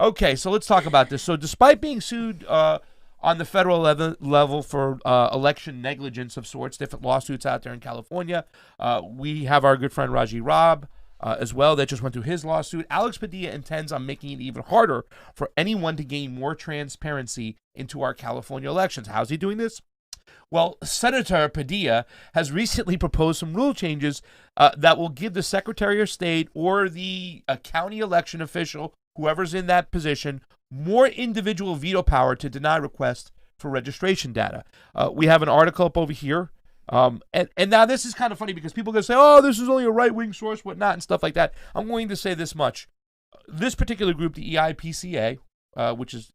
Okay, so let's talk about this. So despite being sued on the federal level for election negligence of sorts, different lawsuits out there in California, we have our good friend Raji Robb as well that just went through his lawsuit. Alex Padilla intends on making it even harder for anyone to gain more transparency into our California elections. How's he doing this? Well, Senator Padilla has recently proposed some rule changes that will give the Secretary of State or the county election official, whoever's in that position, more individual veto power to deny requests for registration data. We have an article up over here. And now this is kind of funny because people are going to say, oh, this is only a right-wing source, whatnot, and stuff like that. I'm going to say this much. This particular group, the EIPCA, which is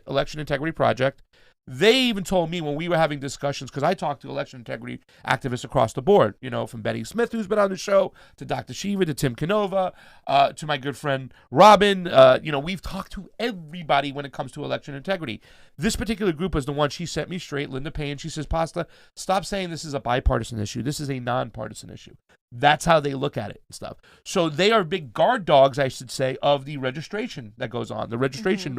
Election Integrity Project, they even told me when we were having discussions, because I talked to election integrity activists across the board, from Betty Smith, who's been on the show, to Dr. Shiva, to Tim Canova, to my good friend Robin. We've talked to everybody when it comes to election integrity. This particular group is the one she set me straight, Linda Payne. She says, Pasta, stop saying this is a bipartisan issue. This is a nonpartisan issue. That's how they look at it and stuff. So they are big guard dogs, I should say, of the registration that goes on, the registration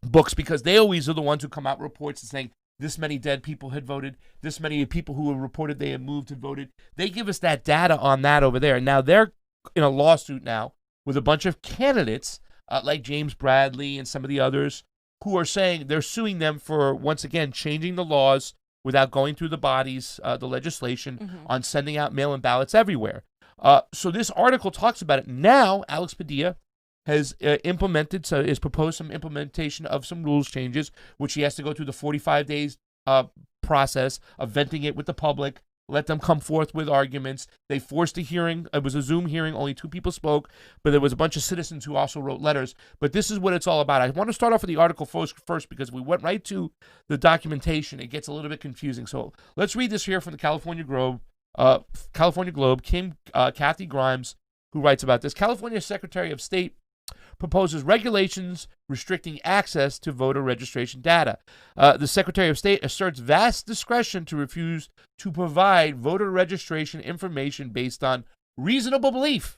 books, because they always are the ones who come out with reports and saying this many dead people had voted, this many people who were reported they had moved had voted. They give us that data on that over there. And now they're in a lawsuit now with a bunch of candidates like James Bradley and some of the others who are saying they're suing them for, once again, changing the laws without going through the bodies, the legislation on sending out mail-in ballots everywhere. So this article talks about it. Now, Alex Padilla has has proposed some implementation of some rules changes, which he has to go through the 45 days process of venting it with the public, let them come forth with arguments. They forced a hearing. It was a Zoom hearing. Only 2 people spoke, but there was a bunch of citizens who also wrote letters. But this is what it's all about. I want to start off with the article first because we went right to the documentation. It gets a little bit confusing. So let's read this here from the California Globe. Kathy Grimes, who writes about this. California Secretary of State proposes regulations restricting access to voter registration data. The Secretary of State asserts vast discretion to refuse to provide voter registration information based on reasonable belief.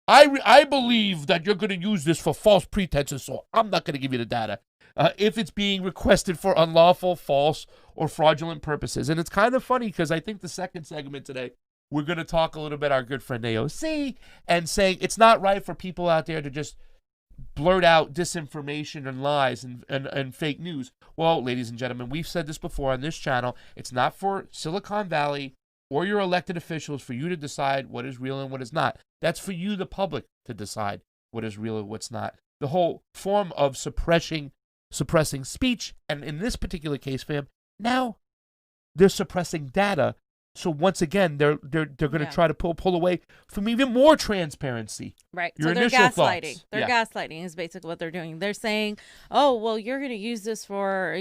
I believe that you're going to use this for false pretenses, so I'm not going to give you the data if it's being requested for unlawful, false, or fraudulent purposes. And it's kind of funny because I think the second segment today, we're going to talk a little bit our good friend AOC and saying it's not right for people out there to just blurt out disinformation and lies and fake news. Well, ladies and gentlemen, we've said this before on this channel. It's not for Silicon Valley or your elected officials for you to decide what is real and what is not. That's for you, the public, to decide what is real and what's not. The whole form of suppressing speech, and in this particular case, fam, now they're suppressing data. So once again, they're going to try to pull away from even more transparency. Right. Your so they're initial gaslighting. Thoughts. They're gaslighting is basically what they're doing. They're saying, oh, well, you're going to use this for,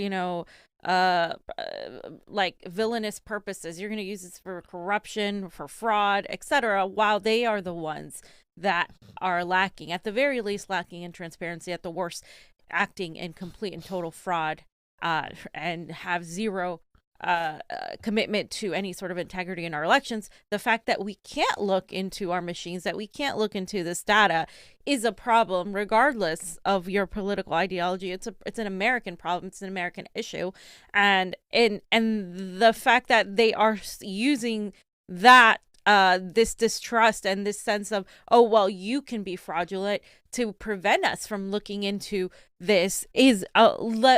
like villainous purposes. You're going to use this for corruption, for fraud, etc. While they are the ones that are lacking, at the very least, lacking in transparency, at the worst, acting in complete and total fraud, and have zero commitment to any sort of integrity in our elections. The fact that we can't look into our machines, that we can't look into this data, is a problem regardless of your political ideology. It's an American problem. It's an American issue. And the fact that they are using that this distrust and this sense of, oh, well, you can be fraudulent to prevent us from looking into this is a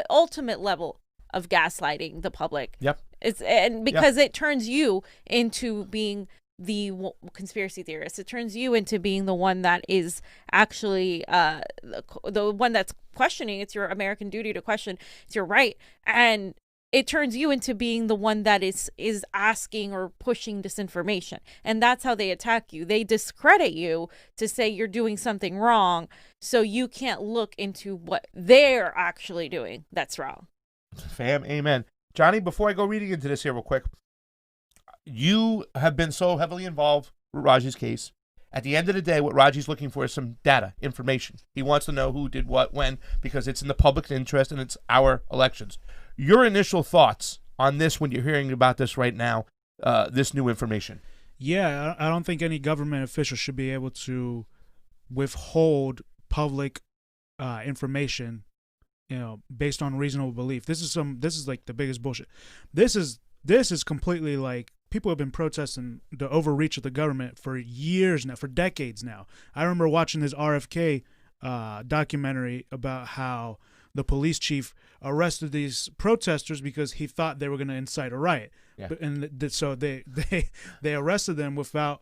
ultimate level of gaslighting the public. Yep. Because it turns you into being the conspiracy theorist. It turns you into being the one that is actually the one that's questioning. It's your American duty to question. It's your right. And it turns you into being the one that is asking or pushing disinformation. And that's how they attack you. They discredit you to say you're doing something wrong, so you can't look into what they're actually doing that's wrong. Fam, amen. Johnny, before I go reading into this here real quick, you have been so heavily involved with Raji's case. At the end of the day, what Raji's looking for is some data, information. He wants to know who did what, when, because it's in the public interest and it's our elections. Your initial thoughts on this when you're hearing about this right now, this new information? Yeah, I don't think any government official should be able to withhold public information, based on reasonable belief. This is like the biggest bullshit. This is completely like, people have been protesting the overreach of the government for years now, for decades now. I remember watching this RFK documentary about how the police chief arrested these protesters because he thought they were going to incite a riot. Yeah. So they arrested them without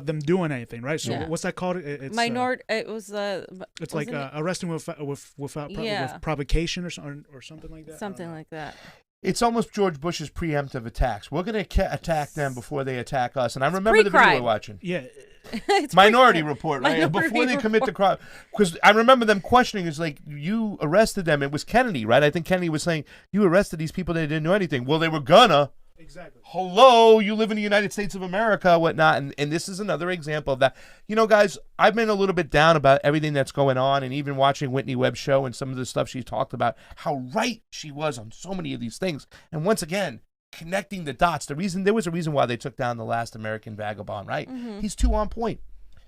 them doing anything, right? So what's that called? It's it's like arresting without provocation or something like that. Something like that. It's almost George Bush's preemptive attacks. We're going to attack them before they attack us. And I remember the video we were watching. Yeah. It's Minority Report, right? Before they commit the crime. Because I remember them questioning, it's like, you arrested them. It was Kennedy, right? I think Kennedy was saying, you arrested these people, they didn't do anything. Well, they were gonna. Exactly. Hello, you live in the United States of America, whatnot. And this is another example of that. Guys, I've been a little bit down about everything that's going on, and even watching Whitney Webb's show and some of the stuff she talked about, how right she was on so many of these things. And once again, connecting the dots. There was a reason why they took down the last American vagabond, right? Mm-hmm. He's too on point.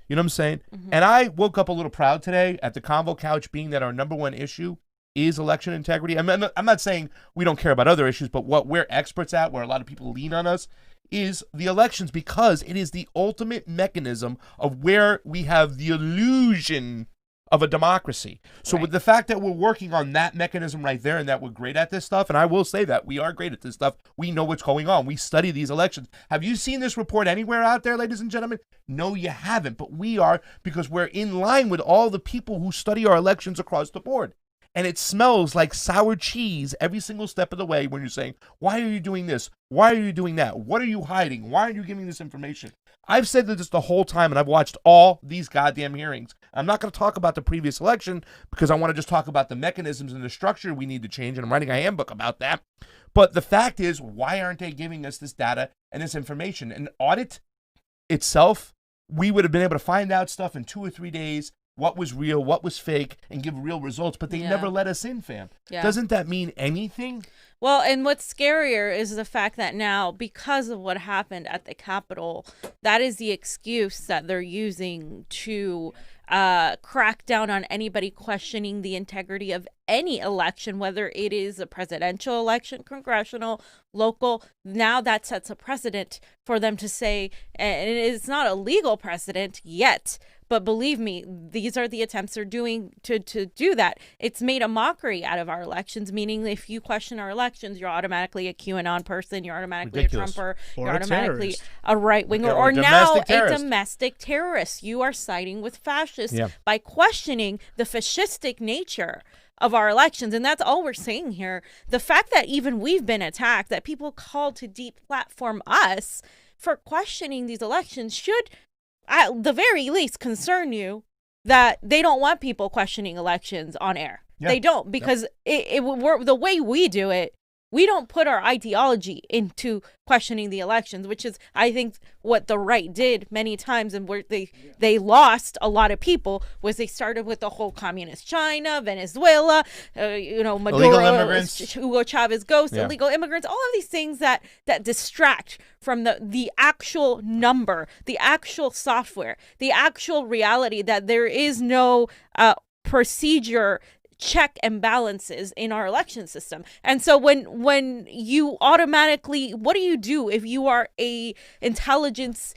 You know what I'm saying? Mm-hmm. And I woke up a little proud today at the Convo couch, being that our number one issue is election integrity. I'm not saying we don't care about other issues, but what we're experts at, where a lot of people lean on us, is the elections, because it is the ultimate mechanism of where we have the illusion of a democracy. So with the fact that we're working on that mechanism right there, and that we're great at this stuff, and I will say that we are great at this stuff, we know what's going on. We study these elections. Have you seen this report anywhere out there, ladies and gentlemen? No, you haven't, but we are, because we're in line with all the people who study our elections across the board. And it smells like sour cheese every single step of the way when you're saying, why are you doing this? Why are you doing that? What are you hiding? Why aren't you giving this information? I've said this the whole time, and I've watched all these goddamn hearings. I'm not going to talk about the previous election because I want to just talk about the mechanisms and the structure we need to change, and I'm writing a handbook about that. But the fact is, why aren't they giving us this data and this information? An audit itself, we would have been able to find out stuff in 2 or 3 days, what was real, what was fake, and give real results, but they never let us in, fam. Yeah. Doesn't that mean anything? Well, and what's scarier is the fact that now, because of what happened at the Capitol, that is the excuse that they're using to crack down on anybody questioning the integrity of any election, whether it is a presidential election, congressional, local. Now that sets a precedent for them to say, and it's not a legal precedent yet, but believe me, these are the attempts they're doing to do that. It's made a mockery out of our elections, meaning if you question our elections, you're automatically a QAnon person, you're automatically a Trumper, you're automatically a right-winger, or now a domestic terrorist. You are siding with fascists by questioning the fascistic nature of our elections. And that's all we're saying here. The fact that even we've been attacked, that people called to deplatform us for questioning these elections should, at the very least, concern you that they don't want people questioning elections on air. Yeah. They don't, because the way we do it, we don't put our ideology into questioning the elections, which is, I think, what the right did many times, and where they lost a lot of people was they started with the whole communist China, Venezuela, Maduro, Hugo Chavez ghost, illegal immigrants, all of these things that distract from the actual number, the actual software, the actual reality that there is no procedure, check and balances in our election system. And so when you automatically, what do you do if you are a intelligence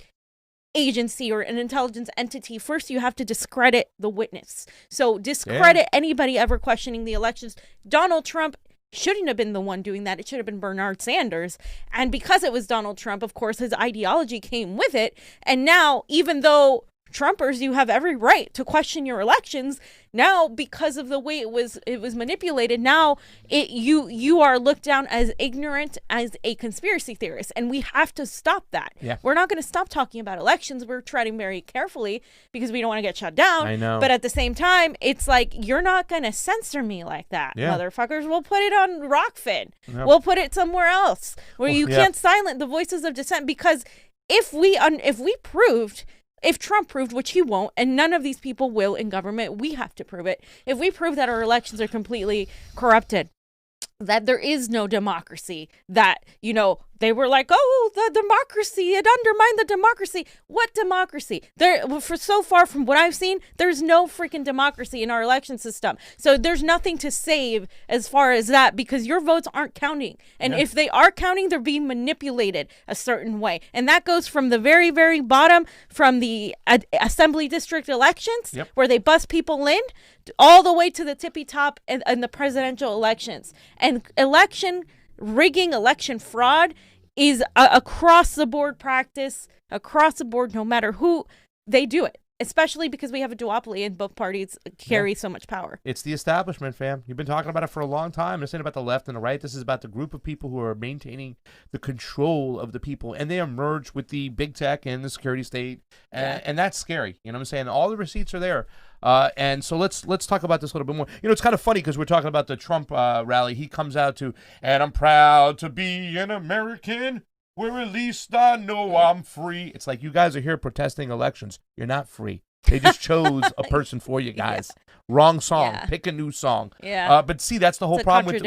agency or an intelligence entity? First, you have to discredit the witness. So discredit anybody ever questioning the elections. Donald Trump shouldn't have been the one doing that. It should have been Bernard Sanders. And because it was Donald Trump, of course, his ideology came with it. And now, even though Trumpers, you have every right to question your elections. Now, because of the way it was manipulated, now you are looked down as ignorant, as a conspiracy theorist, and we have to stop that. Yeah. We're not going to stop talking about elections. We're treading very carefully because we don't want to get shut down. I know. But at the same time, it's like, you're not going to censor me like that, motherfuckers. We'll put it on Rockfin. Yep. We'll put it somewhere else where you can't silence the voices of dissent, because if Trump proved, which he won't, and none of these people will in government, we have to prove it. If we prove that our elections are completely corrupted, that there is no democracy, that, they were like, oh, the democracy, it undermined the democracy. What democracy? For so far from what I've seen, there's no freaking democracy in our election system. So there's nothing to save as far as that, because your votes aren't counting. And if they are counting, they're being manipulated a certain way. And that goes from the very, very bottom, from the assembly district elections, where they bust people in, all the way to the tippy top in the presidential elections. And election rigging, election fraud is across the board practice, across the board, no matter who they do it, especially because we have a duopoly and both parties carry so much power. It's the establishment, fam. You've been talking about it for a long time. This ain't about the left and the right. This is about the group of people who are maintaining the control of the people, and they emerge with the big tech and the security state, and that's scary. You know what I'm saying? All the receipts are there. And so let's talk about this a little bit more. You know, it's kind of funny because we're talking about the Trump rally. He comes out to, and I'm proud to be an American, where at least I know I'm free. It's like, you guys are here protesting elections. You're not free. They just chose a person for you guys. Wrong song. Pick a new song. But see, that's the whole problem with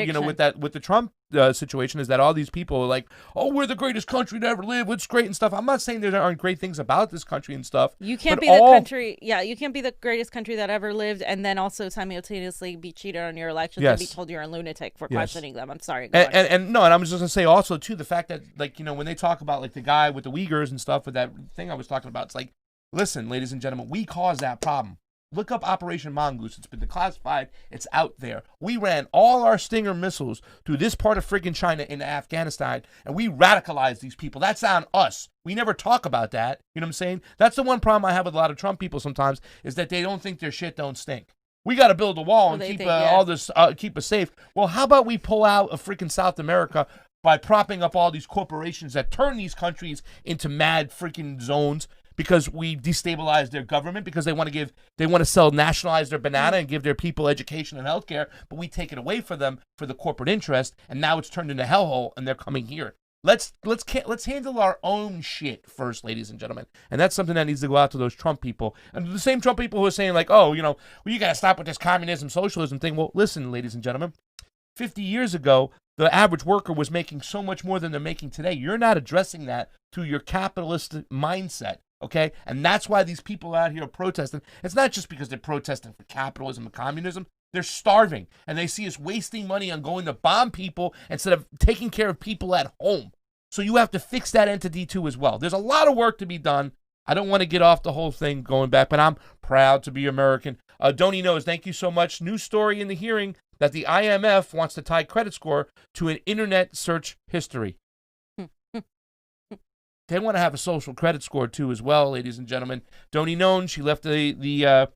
with the Trump situation, is that all these people are like, oh, we're the greatest country to ever live. It's great and stuff. I'm not saying there aren't great things about this country and stuff. You can't be the country. Yeah, you can't be the greatest country that ever lived and then also simultaneously be cheated on your elections and be told you're a lunatic for questioning them. I'm sorry. And I was just gonna say also too, the fact that, like, you know, when they talk about like the guy with the Uyghurs and stuff with that thing I was talking about, it's like, listen, ladies and gentlemen, we caused that problem. Look up Operation Mongoose. It's been declassified. It's out there. We ran all our Stinger missiles through this part of friggin' China into Afghanistan, and we radicalized these people. That's on us. We never talk about that. You know what I'm saying? That's the one problem I have with a lot of Trump people sometimes, is that they don't think their shit don't stink. We got to build a wall and keep all this, keep us safe. Well, how about we pull out of freaking South America by propping up all these corporations that turn these countries into mad freaking zones, because we destabilize their government, because they want to nationalize their banana and give their people education and healthcare, but we take it away from them for the corporate interest, and now it's turned into a hellhole, and they're coming here. Let's handle our own shit first, ladies and gentlemen, and that's something that needs to go out to those Trump people, and the same Trump people who are saying like, oh, you know, well, you got to stop with this communism, socialism thing. Well, listen, ladies and gentlemen, 50 years ago, the average worker was making so much more than they're making today. You're not addressing that through your capitalist mindset. Okay, and that's why these people out here are protesting. It's not just because they're protesting for capitalism and communism. They're starving, and they see us wasting money on going to bomb people instead of taking care of people at home. So you have to fix that entity too as well. There's a lot of work to be done. I don't want to get off the whole thing going back, but I'm proud to be American. Donnie knows, thank you so much. New story in the hearing that the IMF wants to tie credit score to an internet search history. They want to have a social credit score too, as well, ladies and gentlemen. Donnie known, she left the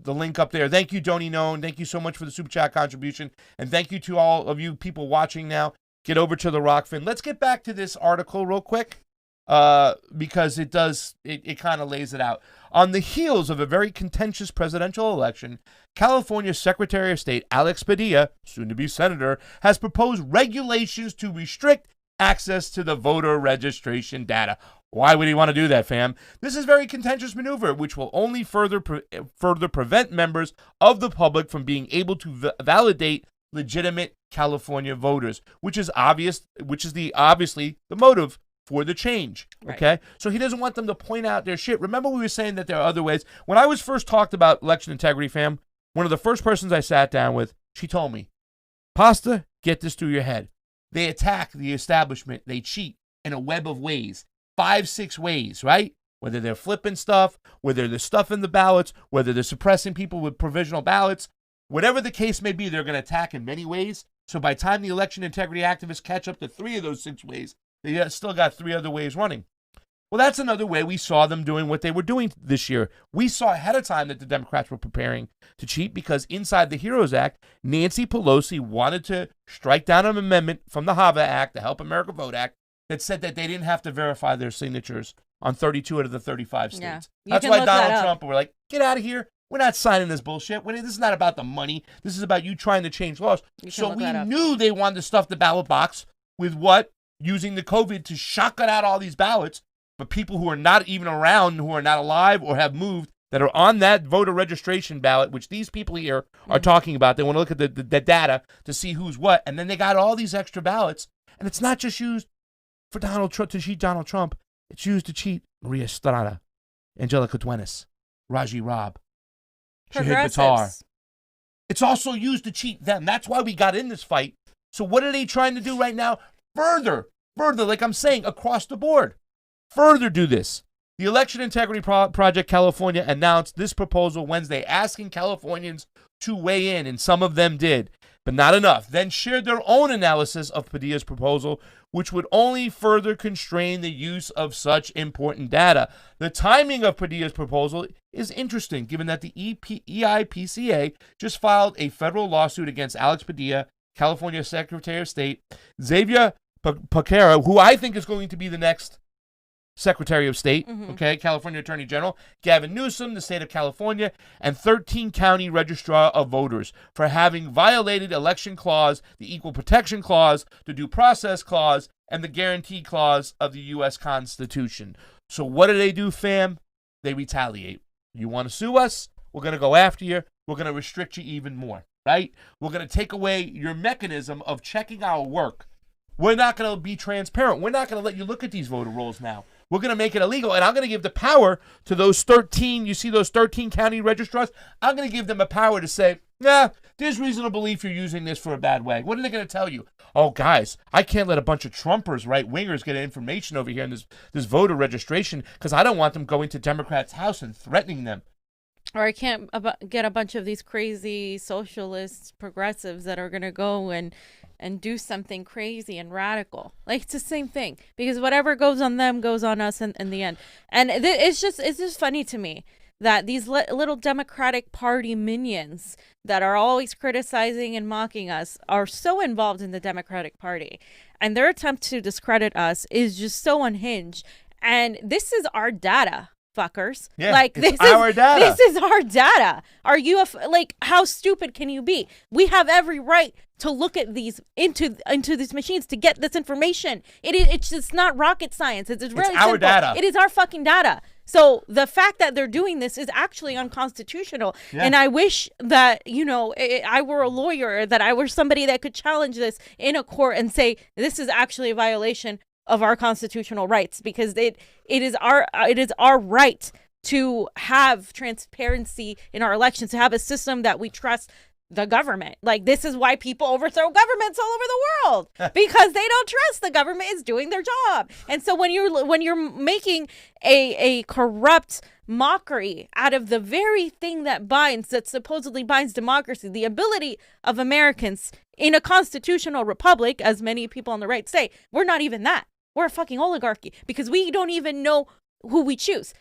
link up there. Thank you, Donnie known. Thank you so much for the super chat contribution, and thank you to all of you people watching now. Get over to the Rockfin. Let's get back to this article real quick, because it kind of lays it out. On the heels of a very contentious presidential election, California Secretary of State Alex Padilla, soon to be senator, has proposed regulations to restrict access to the voter registration data. Why would he want to do that, fam? This is a very contentious maneuver, which will only further prevent members of the public from being able to validate legitimate California voters, which is obviously the motive for the change. Okay, right. So he doesn't want them to point out their shit. Remember, we were saying that there are other ways. When I was first talked about election integrity, fam, one of the first persons I sat down with, she told me, Pasta, get this through your head. They attack the establishment. They cheat in a web of ways, 5-6 ways, right? Whether they're flipping stuff, whether there's stuff in the ballots, whether they're suppressing people with provisional ballots, whatever the case may be, they're going to attack in many ways. So by the time the election integrity activists catch up to 3 of those 6 ways, they still got 3 other ways running. Well, that's another way we saw them doing what they were doing this year. We saw ahead of time that the Democrats were preparing to cheat, because inside the HEROES Act, Nancy Pelosi wanted to strike down an amendment from the HAVA Act, the Help America Vote Act, that said that they didn't have to verify their signatures on 32 out of the 35 states. Yeah, that's why Donald Trump were like, get out of here. We're not signing this bullshit. This is not about the money. This is about you trying to change laws. So we knew they wanted to stuff the ballot box with what? Using the COVID to shotgun out all these ballots. But people who are not even around, who are not alive or have moved, that are on that voter registration ballot, which these people here are talking about. They want to look at the data to see who's what. And then they got all these extra ballots. And it's not just used for Donald Trump, to cheat Donald Trump. It's used to cheat Maria Estrada, Angelica Duenas, Raji Robb, Shahid Buttar. It's also used to cheat them. That's why we got in this fight. So what are they trying to do right now? Further, like I'm saying, across the board, further do this. The Election Integrity Project California announced this proposal Wednesday, asking Californians to weigh in, and some of them did, but not enough. Then shared their own analysis of Padilla's proposal, which would only further constrain the use of such important data. The timing of Padilla's proposal is interesting, given that the EIPCA just filed a federal lawsuit against Alex Padilla, California Secretary of State, Xavier Becerra, who I think is going to be the next Secretary of State, California Attorney General, Gavin Newsom, the state of California, and 13 county registrar of voters for having violated election clause, the equal protection clause, the due process clause, and the guarantee clause of the U.S. Constitution. So what do, fam? They retaliate. You want to sue us? We're going to go after you. We're going to restrict you even more, right? We're going to take away your mechanism of checking our work. We're not going to be transparent. We're not going to let you look at these voter rolls now. We're going to make it illegal, and I'm going to give the power to those 13, you see those 13 county registrars? I'm going to give them a power to say, there's reasonable belief you're using this for a bad way. What are they going to tell you? Oh, guys, I can't let a bunch of Trumpers, right-wingers get information over here in this voter registration because I don't want them going to Democrats' house and threatening them. Or I can't get a bunch of these crazy socialists, progressives that are going to go and do something crazy and radical. Like, it's the same thing. Because whatever goes on them goes on us in the end. And it's just funny to me that these little Democratic Party minions that are always criticizing and mocking us are so involved in the Democratic Party. And their attempt to discredit us is just so unhinged. And this is our data. Fuckers. Yeah, like this is our data. This is our data. Are you like, how stupid can you be? We have every right to look at these into these machines to get this information. It's just not rocket science. It's really simple. Our data. It is our fucking data. So the fact that they're doing this is actually unconstitutional. Yeah. And I wish that, I were a lawyer, that I were somebody that could challenge this in a court and say this is actually a violation of our constitutional rights, because it is our right to have transparency in our elections, to have a system that we trust the government. Like, this is why people overthrow governments all over the world, because they don't trust the government is doing their job. And so when you're making a corrupt mockery out of the very thing that supposedly binds democracy, the ability of Americans in a constitutional republic, as many people on the right say, we're not even that. We're a fucking oligarchy, because we don't even know who we choose.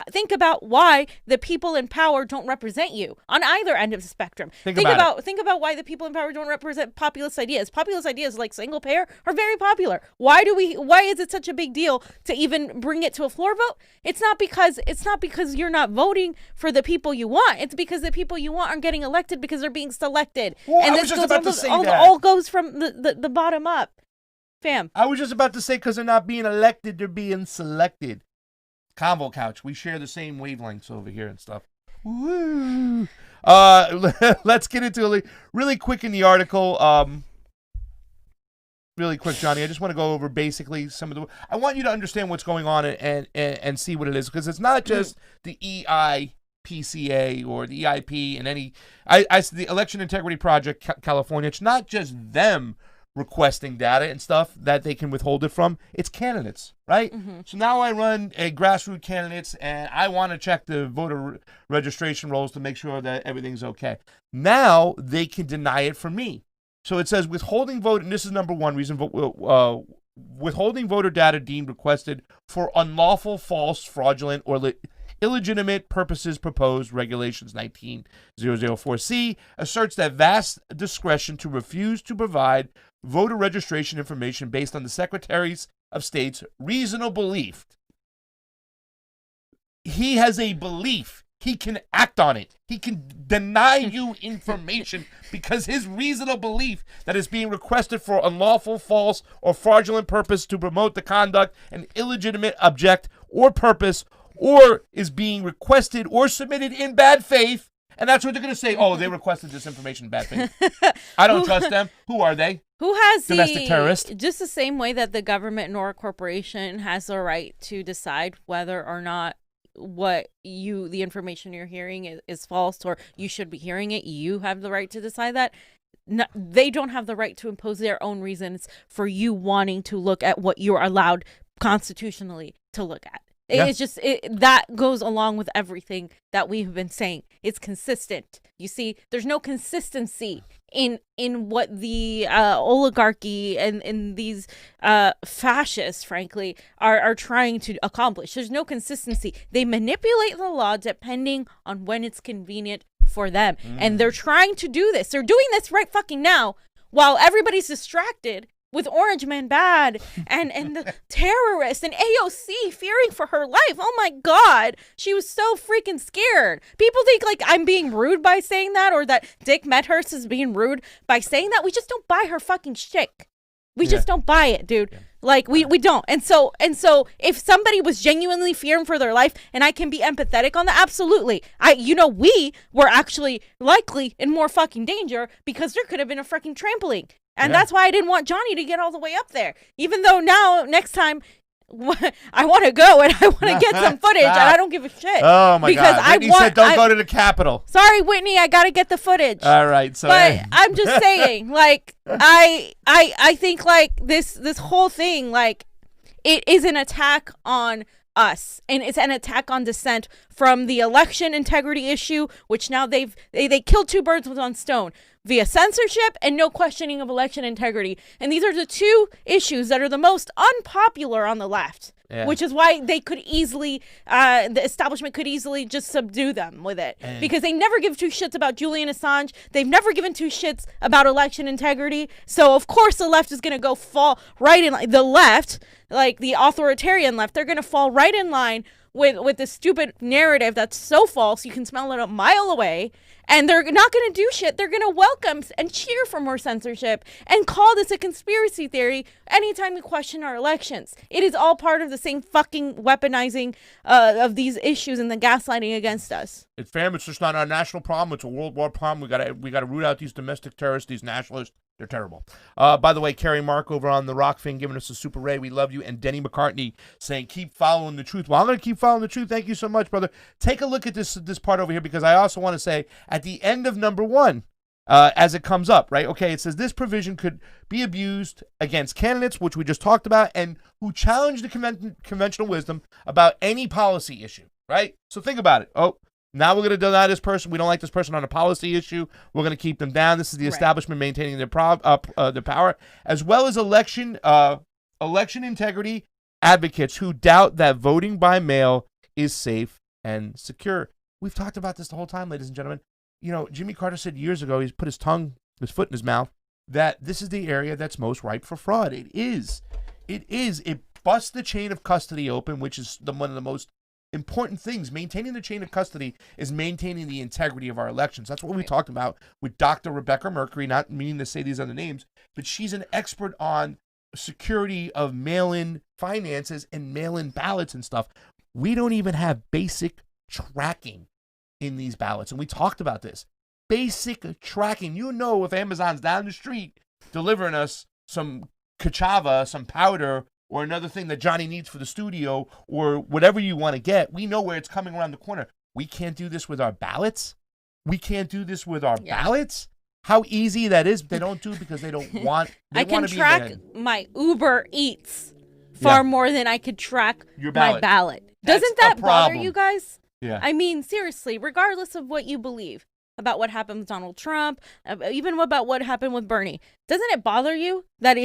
Think about why the people in power don't represent you on either end of the spectrum. Think about why the people in power don't represent populist ideas. Populist ideas like single payer are very popular. Why is it such a big deal to even bring it to a floor vote? It's not because you're not voting for the people you want. It's because the people you want aren't getting elected because they're being selected. Well, and this all goes from the bottom up. Fam. I was just about to say, because they're not being elected, they're being selected. Convo couch, we share the same wavelengths over here and stuff. Woo! Let's get into it really quick in the article. Really quick, Johnny. I just want to go over basically some of the. I want you to understand what's going on and see what it is, because it's not just the EIPCA or the EIP and the Election Integrity Project California. It's not just them requesting data and stuff that they can withhold it from. It's candidates, right? Mm-hmm. So now I run a grassroots candidates, and I want to check the voter registration rolls to make sure that everything's okay. Now they can deny it from me. So it says withholding vote, and this is number one reason, withholding voter data deemed requested for unlawful, false, fraudulent, or illegitimate purposes proposed. Regulations 19004C asserts that vast discretion to refuse to provide voter registration information based on the Secretaries of State's reasonable belief. He has a belief. He can act on it. He can deny you information because his reasonable belief that is being requested for unlawful, false, or fraudulent purpose to promote the conduct an illegitimate object or purpose, or is being requested or submitted in bad faith And that's what they're going to say. Oh, they requested this information, bad thing. I don't trust them. Who are they? Who has Domestic terrorist? Just the same way that the government nor a corporation has the right to decide whether or not the information you're hearing is false, or you should be hearing it. You have the right to decide that. No, they don't have the right to impose their own reasons for you wanting to look at what you're allowed constitutionally to look at. Yeah. It's just that goes along with everything that we've been saying. It's consistent. You see, there's no consistency in what the oligarchy and these fascists, frankly, are trying to accomplish. There's no consistency. They manipulate the law depending on when it's convenient for them. And they're trying to do this. They're doing this right fucking now while everybody's distracted with Orange Man Bad and the terrorists and AOC fearing for her life. Oh my God. She was so freaking scared. People think like I'm being rude by saying that, or that Dick Medhurst is being rude by saying that. We just don't buy her fucking shit. We just don't buy it, dude. Yeah. Like we don't. And so if somebody was genuinely fearing for their life, and I can be empathetic on that, absolutely. We were actually likely in more fucking danger because there could have been a freaking trampoline. And that's why I didn't want Jonny to get all the way up there. Even though now, next time, I want to go and I want to get some footage, and I don't give a shit. Oh my God! Whitney said, "Don't go to the Capitol." Sorry, Whitney, I gotta get the footage. All right, so but I'm just saying, like, I think like this whole thing, like, it is an attack on us, and it's an attack on dissent from the election integrity issue, which now they killed two birds with one stone via censorship and no questioning of election integrity. And these are the two issues that are the most unpopular on the left, which is why they could easily, the establishment could easily just subdue them with it. Because they never give two shits about Julian Assange. They've never given two shits about election integrity. So, of course, the left is going to go fall right in line. The left, like the authoritarian left, they're going to fall right in line with the stupid narrative that's so false you can smell it a mile away. And they're not going to do shit. They're going to welcome and cheer for more censorship and call this a conspiracy theory anytime we question our elections. It is all part of the same fucking weaponizing of these issues and the gaslighting against us. It's fam. It's just not a national problem. It's a world war problem. We gotta root out these domestic terrorists, these nationalists. They're terrible. By the way, Carrie Mark over on the Rock Fin giving us a super ray. We love you. And Denny McCartney saying, keep following the truth. Well, I'm going to keep following the truth. Thank you so much, brother. Take a look at this part over here, because I also want to say at the end of number 1, as it comes up, right? Okay, it says this provision could be abused against candidates, which we just talked about, and who challenge the conventional wisdom about any policy issue, right? So think about it. Oh, now we're going to deny this person. We don't like this person on a policy issue. We're going to keep them down. This is the establishment maintaining their power, as well as election integrity advocates who doubt that voting by mail is safe and secure. We've talked about this the whole time, ladies and gentlemen. You know, Jimmy Carter said years ago, he's put his foot in his mouth, that this is the area that's most ripe for fraud. It is. It busts the chain of custody open, which is one of the most important things. Maintaining the chain of custody is maintaining the integrity of our elections. That's what we talked about with Dr. Rebecca Mercury, not meaning to say these other names, but she's an expert on security of mail-in finances and mail-in ballots and stuff. We don't even have basic tracking in these ballots, and we talked about this. Basic tracking. You know, if Amazon's down the street delivering us some cassava, some powder, or another thing that Jonny needs for the studio, or whatever you want to get, we know where it's coming around the corner. We can't do this with our ballots. Ballots. How easy that is. They don't do it because they don't want. I can track my Uber Eats far more than I could track my ballot. Doesn't that bother you guys? Yeah. I mean, seriously, regardless of what you believe about what happened with Donald Trump, even about what happened with Bernie, doesn't it bother you that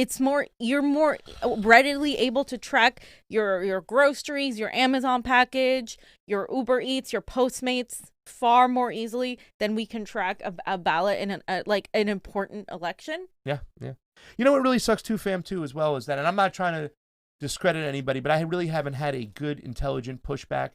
you're more readily able to track your groceries, your Amazon package, your Uber Eats, your Postmates far more easily than we can track a ballot in an important election? Yeah. You know what really sucks too, fam, too, as well, is that, and I'm not trying to discredit anybody, but I really haven't had a good, intelligent pushback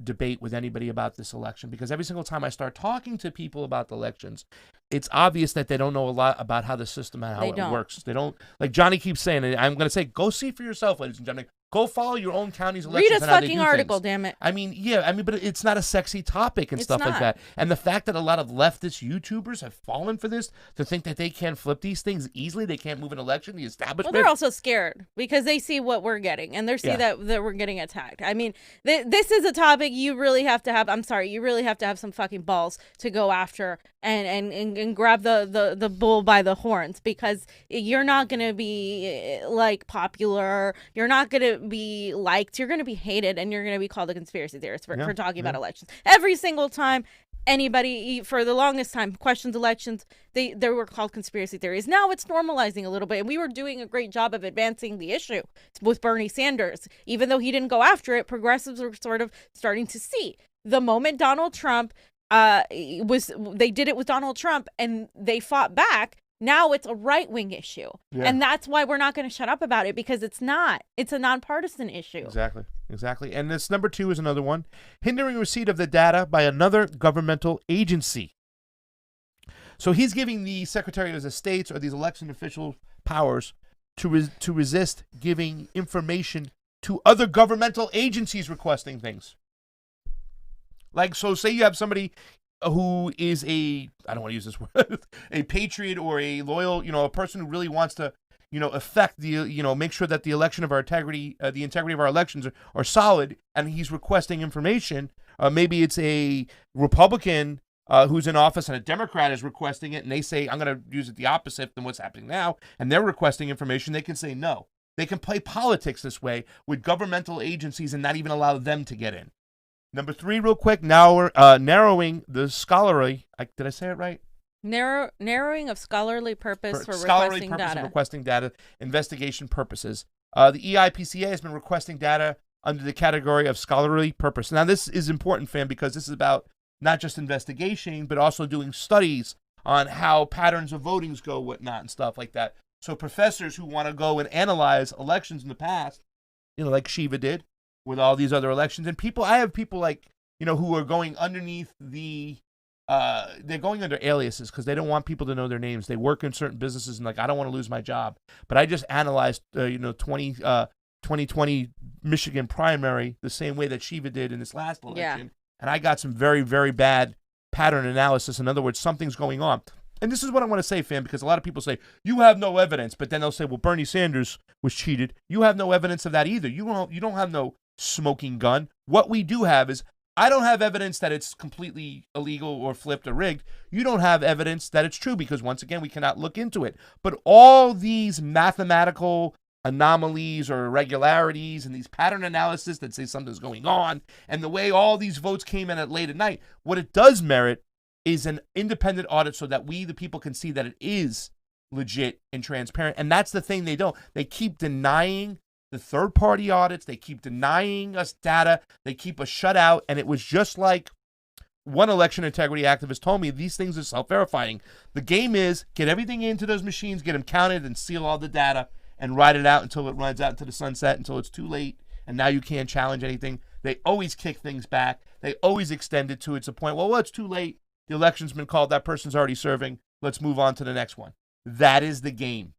debate with anybody about this election, because every single time I start talking to people about the elections, it's obvious that they don't know a lot about how the system and how it works. They don't, like Jonny keeps saying, and I'm going to say, go see for yourself, ladies and gentlemen. Go follow your own county's Read elections. a and how they fucking do article, things. damn it. I mean, yeah, but it's not a sexy topic and It's stuff like not. that. And the fact that a lot of leftist YouTubers have fallen for this, to think that they can't flip these things easily, they can't move an election, the Well, establishment. they're also scared because they see what we're getting, and they see Yeah. that we're getting attacked. I mean, this is a topic you really have to have. I'm sorry, you really have to have some fucking balls to go after and grab the bull by the horns, because you're not gonna be like popular. You're not gonna be liked. You're gonna be hated, and you're gonna be called a conspiracy theorist for talking about elections every single time. Anybody for the longest time questions elections, they were called conspiracy theories. Now it's normalizing a little bit, and we were doing a great job of advancing the issue with Bernie Sanders. Even though he didn't go after it, progressives were sort of starting to see the moment Donald Trump they did it with Donald Trump and they fought back. Now it's a right-wing issue, and that's why we're not going to shut up about it, because it's not. It's a nonpartisan issue. Exactly. And this number 2 is another one: hindering receipt of the data by another governmental agency. So he's giving the Secretary of the States or these election officials powers to resist giving information to other governmental agencies requesting things. Like, so say you have somebody who is I don't want to use this word, a patriot or a loyal, a person who really wants to, affect make sure that the election of our integrity, the integrity of our elections are solid, and he's requesting information. Maybe it's a Republican who's in office and a Democrat is requesting it, and they say, I'm going to use it the opposite than what's happening now, and they're requesting information. They can say no. They can play politics this way with governmental agencies and not even allow them to get in. Number 3, real quick, now narrowing the scholarly. Did I say it right? Narrowing of scholarly purpose for scholarly requesting purpose data. of requesting data, investigation purposes. The EIPCA has been requesting data under the category of scholarly purpose. Now, this is important, fam, because this is about not just investigation, but also doing studies on how patterns of votings go, whatnot, and stuff like that. So professors who want to go and analyze elections in the past, like Shiva did, with all these other elections, and I have people like, who are going underneath they're going under aliases because they don't want people to know their names. They work in certain businesses and I don't want to lose my job. But I just analyzed, 2020 Michigan primary the same way that Shiva did in this last election. And I got some very, very bad pattern analysis. In other words, something's going on. And this is what I want to say, fam, because a lot of people say, you have no evidence, but then they'll say, well, Bernie Sanders was cheated. You have no evidence of that either. You don't have no smoking gun. What we do have is, I don't have evidence that it's completely illegal or flipped or rigged. You don't have evidence that it's true because, once again, we cannot look into it. But all these mathematical anomalies or irregularities and these pattern analysis that say something's going on, and the way all these votes came in at late at night, what it does merit is an independent audit so that we, the people, can see that it is legit and transparent. And that's the thing they don't. They keep denying the third-party audits. They keep denying us data. They keep us shut out. And it was just like one election integrity activist told me, these things are self-verifying. The game is get everything into those machines, get them counted, and seal all the data, and ride it out until it runs out into the sunset, until it's too late, and now you can't challenge anything. They always kick things back. They always extend it to its a point. Well, it's too late. The election's been called. That person's already serving. Let's move on to the next one. That is the game.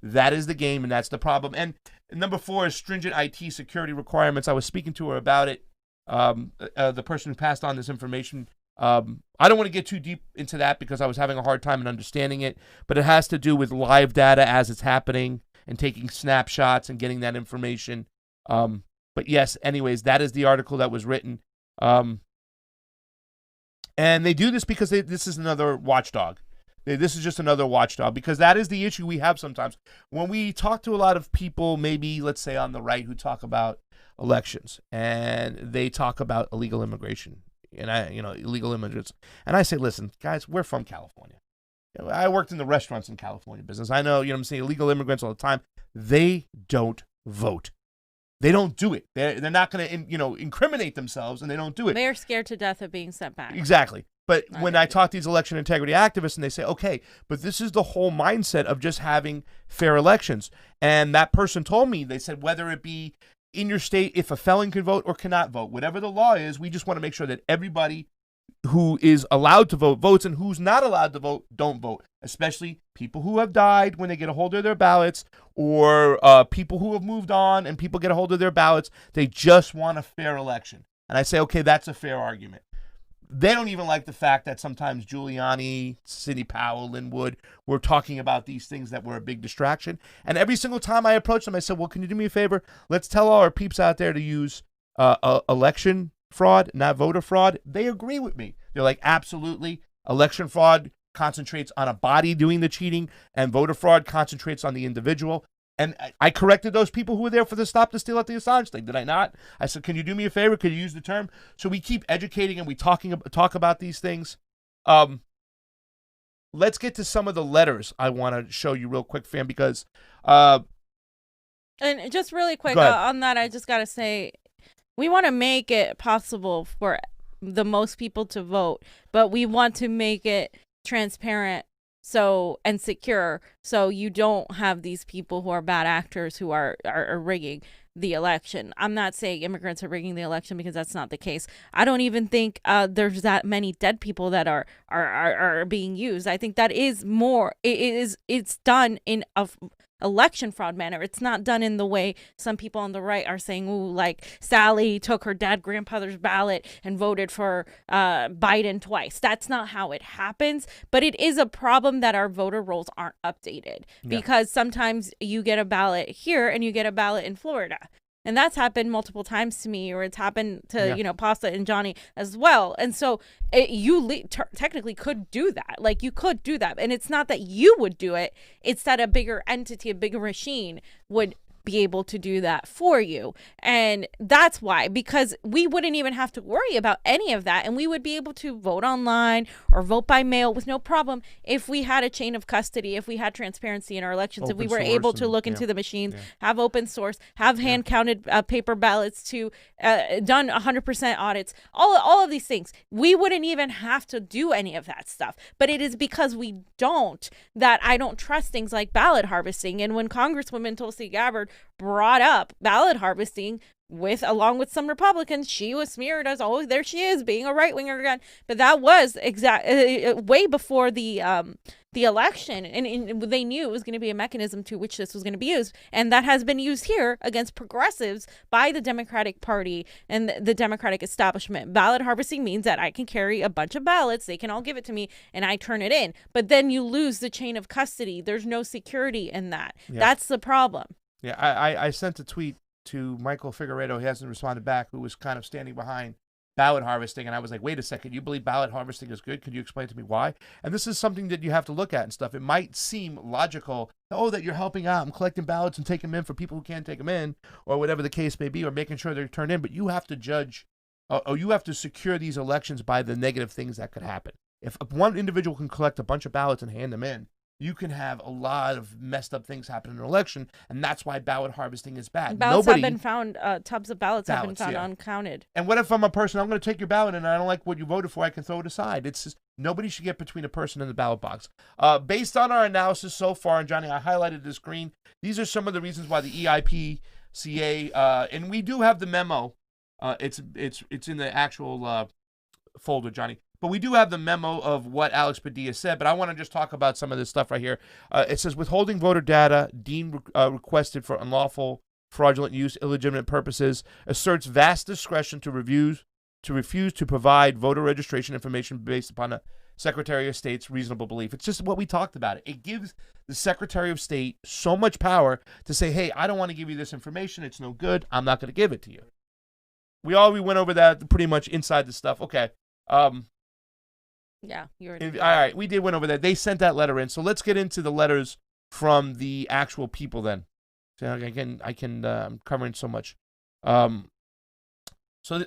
That is the game, and that's the problem. And number 4 is stringent IT security requirements. I was speaking to her about it, the person who passed on this information. I don't want to get too deep into that because I was having a hard time in understanding it, but it has to do with live data as it's happening and taking snapshots and getting that information. But yes, anyways, that is the article that was written. And they do this because this is another watchdog. This is just another watchdog, because that is the issue we have sometimes. When we talk to a lot of people, maybe, let's say, on the right, who talk about elections, and they talk about illegal immigration, and illegal immigrants. And I say, listen, guys, we're from California. I worked in the restaurants in California business. I know, I'm saying, illegal immigrants all the time. They don't vote. They don't do it. They're not going to, incriminate themselves, and they don't do it. They're scared to death of being sent back. Exactly. But when I talk to these election integrity activists, and they say, okay, but this is the whole mindset of just having fair elections. And that person told me, they said, whether it be in your state, if a felon can vote or cannot vote, whatever the law is, we just want to make sure that everybody who is allowed to vote votes and who's not allowed to vote don't vote, especially people who have died when they get a hold of their ballots, or people who have moved on and people get a hold of their ballots. They just want a fair election. And I say, okay, that's a fair argument. They don't even like the fact that sometimes Giuliani, Sidney Powell, Linwood were talking about these things that were a big distraction. And every single time I approached them, I said, well, can you do me a favor? Let's tell all our peeps out there to use election fraud, not voter fraud. They agree with me. They're like, absolutely. Election fraud concentrates on a body doing the cheating, and voter fraud concentrates on the individual. And I corrected those people who were there for the Stop the Steal at the Assange thing. Did I not? I said, can you do me a favor? Could you use the term? So we keep educating and we talk about these things. Let's get to some of the letters I want to show you real quick, fam, because... and just really quick on that, I just got to say, we want to make it possible for the most people to vote, but we want to make it transparent and secure, so you don't have these people who are bad actors who are rigging the election. I'm not saying immigrants are rigging the election, because that's not the case. I don't even think there's that many dead people that are being used. I think that is more. It's done in a election fraud manner. It's not done in the way some people on the right are saying, ooh, like Sally took her grandfather's ballot and voted for Biden twice. That's not how it happens. But it is a problem that our voter rolls aren't updated, because sometimes you get a ballot here and you get a ballot in Florida. And that's happened multiple times to me, or it's happened to, Pasta and Jonny as well. And so you technically could do that. Like, you could do that. And it's not that you would do it. It's that a bigger entity, a bigger machine would be able to do that for you. And that's why, because we wouldn't even have to worry about any of that, and we would be able to vote online or vote by mail with no problem if we had a chain of custody, if we had transparency in our elections, if we were able to look into the machines, have open source, have hand counted paper ballots, to done 100% audits, all of these things. We wouldn't even have to do any of that stuff. But it is because we don't that I don't trust things like ballot harvesting. And when Congresswoman Tulsi Gabbard brought up ballot harvesting along with some Republicans, she was smeared as, oh, there she is being a right winger again. But that was way before the election, and they knew it was going to be a mechanism to which this was going to be used, and that has been used here against progressives by the Democratic Party and the Democratic establishment. Ballot harvesting means that I can carry a bunch of ballots, they can all give it to me, and I turn it in. But then you lose the chain of custody. There's no security in that. That's the problem. Yeah, I sent a tweet to Michael Figueredo. He hasn't responded back, who was kind of standing behind ballot harvesting. And I was like, wait a second, you believe ballot harvesting is good? Could you explain to me why? And this is something that you have to look at and stuff. It might seem logical, that you're helping out and collecting ballots and taking them in for people who can't take them in, or whatever the case may be, or making sure they're turned in. But you have to judge, or you have to secure these elections by the negative things that could happen. If one individual can collect a bunch of ballots and hand them in, you can have a lot of messed up things happen in an election, and that's why ballot harvesting is bad. Ballots have been found, tubs of ballots have been found uncounted. And what if I'm a person, I'm going to take your ballot and I don't like what you voted for, I can throw it aside. It's just, nobody should get between a person and the ballot box. Based on our analysis so far, and Jonny, I highlighted this green, these are some of the reasons why the EIPCA, and we do have the memo, it's in the actual folder, Jonny. But we do have the memo of what Alex Padilla said, but I want to just talk about some of this stuff right here. It says, withholding voter data deemed requested for unlawful, fraudulent use, illegitimate purposes, asserts vast discretion to refuse to provide voter registration information based upon the Secretary of State's reasonable belief. It's just what we talked about. It gives the Secretary of State so much power to say, hey, I don't want to give you this information. It's no good. I'm not going to give it to you. We went over that pretty much inside the stuff. Okay. Yeah, all right, we did went over that. They sent that letter in, so let's get into the letters from the actual people. Then, so I'm covering so much. So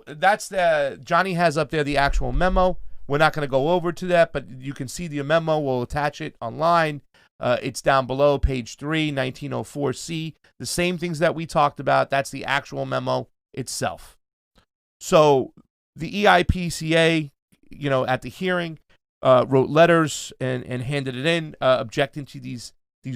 that's the Jonny has up there the actual memo. We're not going to go over to that, but you can see the memo. We'll attach it online. It's down below, page 3, 1904C. The same things that we talked about. That's the actual memo itself. So the EIPCA, at the hearing, wrote letters and handed it in, objecting to these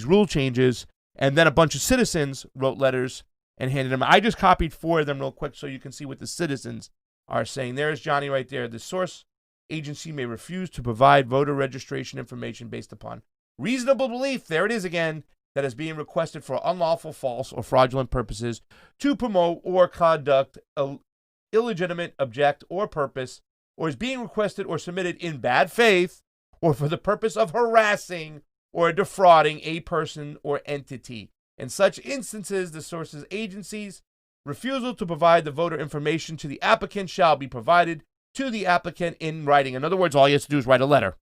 rule changes. And then a bunch of citizens wrote letters and handed them. I just copied 4 of them real quick so you can see what the citizens are saying, there's Jonny right there. The source agency may refuse to provide voter registration information based upon reasonable belief, there it is again, that is being requested for unlawful, false, or fraudulent purposes to promote or conduct a illegitimate object or purpose, or is being requested or submitted in bad faith or for the purpose of harassing or defrauding a person or entity. In such instances, the source's agency's refusal to provide the voter information to the applicant shall be provided to the applicant in writing. In other words, all he has to do is write a letter.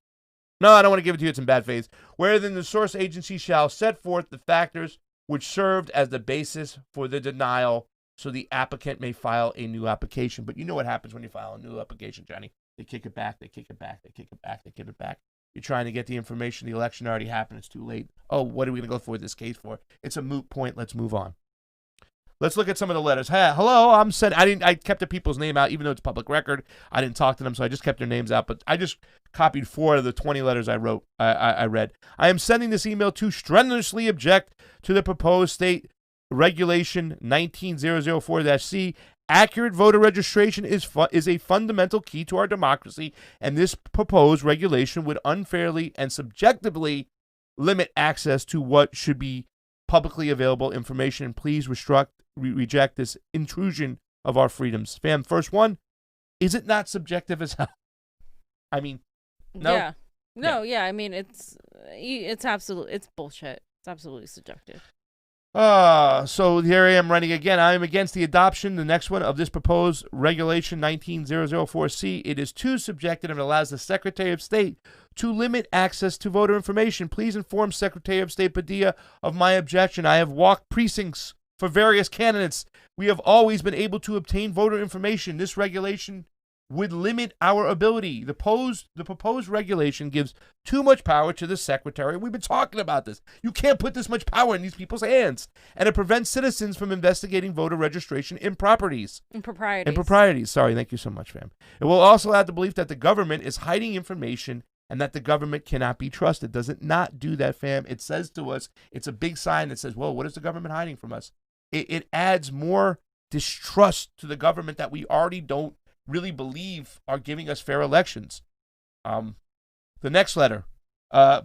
No, I don't want to give it to you. It's in bad faith. Where then the source agency shall set forth the factors which served as the basis for the denial, so the applicant may file a new application. But you know what happens when you file a new application, Jonny? They kick it back, they kick it back, they kick it back, they kick it back. You're trying to get the information. The election already happened. It's too late. Oh, what are we going to go for this case for? It's a moot point. Let's move on. Let's look at some of the letters. Hey, hello, I kept the people's name out, even though it's public record. I didn't talk to them, so I just kept their names out. But I just copied 4 of the 20 letters I wrote. I read. I am sending this email to strenuously object to the proposed state regulation 19004-C. Accurate voter registration is a fundamental key to our democracy, and this proposed regulation would unfairly and subjectively limit access to what should be publicly available information. Please reject this intrusion of our freedoms. Fam, first one, is it not subjective as hell? I mean, no. Yeah. No, yeah. I mean, it's bullshit. It's absolutely subjective. So here I am writing again. I am against the adoption, the next one, of this proposed regulation 19004-C. It is too subjective and allows the Secretary of State to limit access to voter information. Please inform Secretary of State Padilla of my objection. I have walked precincts for various candidates. We have always been able to obtain voter information. This regulation would limit our ability. The proposed regulation gives too much power to the secretary. We've been talking about this. You can't put this much power in these people's hands. And it prevents citizens from investigating voter registration improprieties. Improprieties. Sorry, thank you so much, fam. It will also add the belief that the government is hiding information and that the government cannot be trusted. Does it not do that, fam? It says to us, it's a big sign that says, well, what is the government hiding from us? It adds more distrust to the government that we already don't really believe are giving us fair elections. The next letter.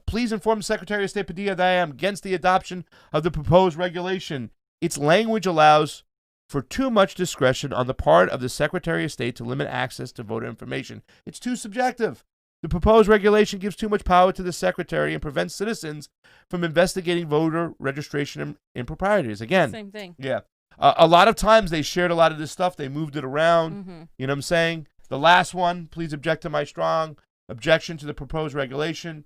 Please inform the Secretary of State Padilla that I am against the adoption of the proposed regulation. Its language allows for too much discretion on the part of the Secretary of State to limit access to voter information. It's too subjective. The proposed regulation gives too much power to the Secretary and prevents citizens from investigating voter registration improprieties. Again, same thing. Yeah. A lot of times they shared a lot of this stuff. They moved it around. Mm-hmm. You know what I'm saying? The last one, please object to my strong objection to the proposed regulation.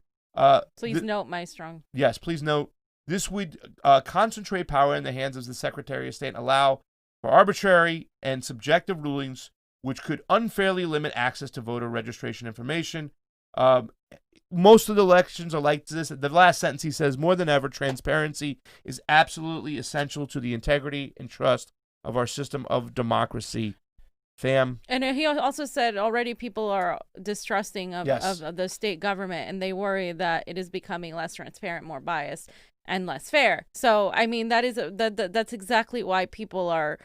Please note my strong. Yes, please note. This would concentrate power in the hands of the Secretary of State and allow for arbitrary and subjective rulings which could unfairly limit access to voter registration information. Most of the elections are like this. The last sentence, he says, more than ever, transparency is absolutely essential to the integrity and trust of our system of democracy. Fam. And he also said already people are distrusting of the state government, and they worry that it is becoming less transparent, more biased, and less fair. So, I mean, that's exactly why people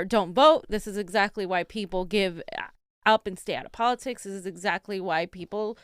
don't vote. This is exactly why people give up and stay out of politics. This is exactly why people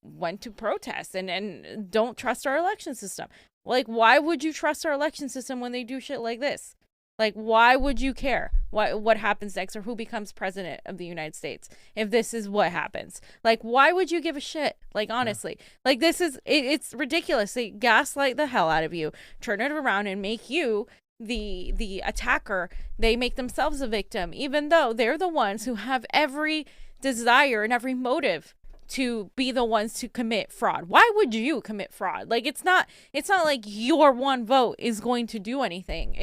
went to protest and don't trust our election system. Like, why would you trust our election system when they do shit like this? Like, why would you care what happens next or who becomes president of the United States if this is what happens? Like, why would you give a shit? Like, honestly, like, this is it's ridiculous. They gaslight the hell out of you, turn it around and make you the attacker. They make themselves a victim, even though they're the ones who have every desire and every motive to be the ones to commit fraud. Why would you commit fraud? Like, it's not like your one vote is going to do anything.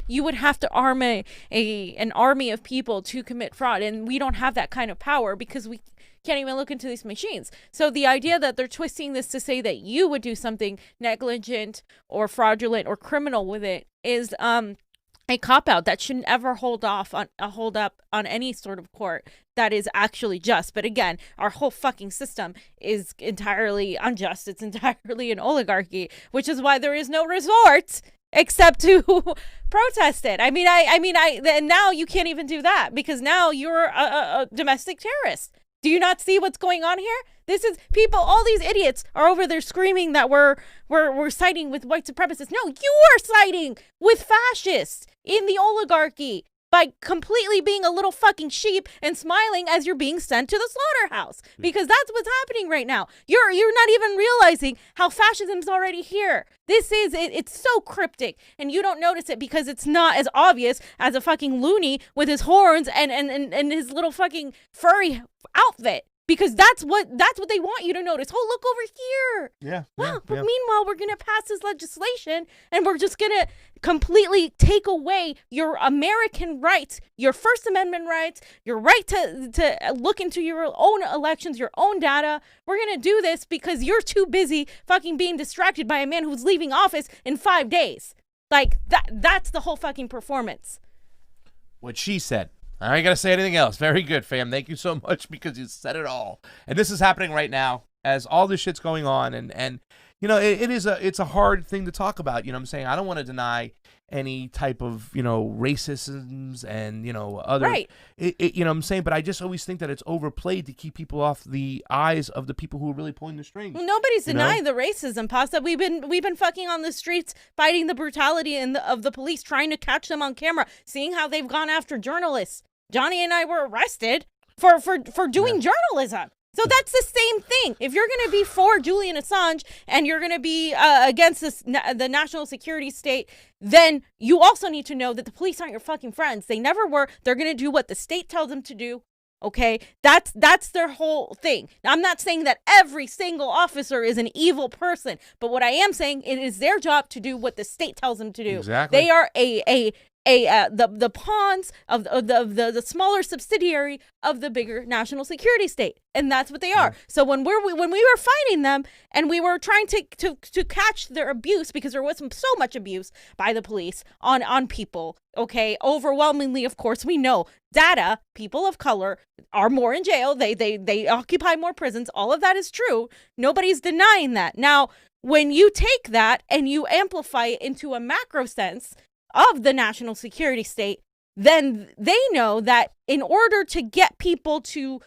You would have to arm an army of people to commit fraud, and we don't have that kind of power because we can't even look into these machines. So the idea that they're twisting this to say that you would do something negligent or fraudulent or criminal with it is a cop-out that shouldn't ever hold up on any sort of court that is actually just. But again, our whole fucking system is entirely unjust. It's entirely an oligarchy, which is why there is no resort except to protest it. I mean, and now you can't even do that because now you're a domestic terrorist. Do you not see what's going on here? This is people, all these idiots are over there screaming that we're siding with white supremacists. No, you are siding with fascists in the oligarchy by completely being a little fucking sheep and smiling as you're being sent to the slaughterhouse. Because that's what's happening right now. You're not even realizing how fascism's already here. It's so cryptic, and you don't notice it because it's not as obvious as a fucking loony with his horns and his little fucking furry outfit. Because that's what they want you to notice. Oh, look over here. Yeah. Well, but meanwhile, we're going to pass this legislation and we're just going to completely take away your American rights, your First Amendment rights, your right to look into your own elections, your own data. We're going to do this because you're too busy fucking being distracted by a man who's leaving office in 5 days. Like, that's the whole fucking performance. What she said. I ain't got to say anything else. Very good, fam. Thank you so much because you said it all. And this is happening right now as all this shit's going on. And you know, it's a hard thing to talk about. You know what I'm saying? I don't want to deny any type of, you know, racisms and, you know, other. Right. You know what I'm saying? But I just always think that it's overplayed to keep people off the eyes of the people who are really pulling the strings. Well, nobody's denying the racism, Pasta. We've been fucking on the streets fighting the brutality of the police, trying to catch them on camera, seeing how they've gone after journalists. Jonny and I were arrested for doing journalism. So that's the same thing. If you're going to be for Julian Assange and you're going to be against the national security state, then you also need to know that the police aren't your fucking friends. They never were. They're going to do what the state tells them to do. Okay, that's their whole thing. Now, I'm not saying that every single officer is an evil person, but what I am saying, it is their job to do what the state tells them to do. Exactly. They are the pawns of the smaller subsidiary of the bigger national security state, and that's what they are. Yeah. So when we were fighting them and we were trying to catch their abuse, because there was so much abuse by the police on people. Okay, overwhelmingly, of course, we know data. People of color are more in jail. They occupy more prisons. All of that is true. Nobody's denying that. Now, when you take that and you amplify it into a macro sense of the national security state, then they know that in order to get people to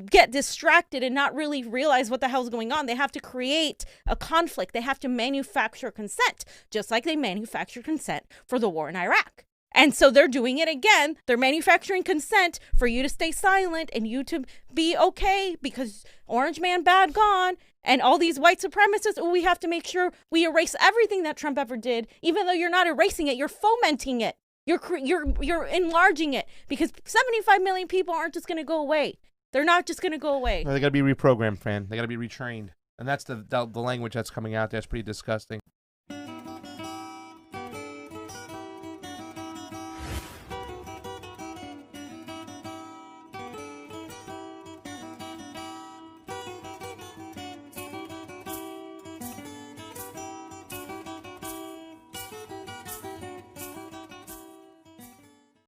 get distracted and not really realize what the hell's going on, they have to create a conflict. They have to manufacture consent, just like they manufactured consent for the war in Iraq. And so they're doing it again. They're manufacturing consent for you to stay silent and you to be okay because Orange Man bad gone. And all these white supremacists, we have to make sure we erase everything that Trump ever did. Even though you're not erasing it, you're fomenting it. You're enlarging it because 75 million people aren't just going to go away. They're not just going to go away. No, they got to be reprogrammed, Fran. They got to be retrained. And that's the language that's coming out there. It's pretty disgusting.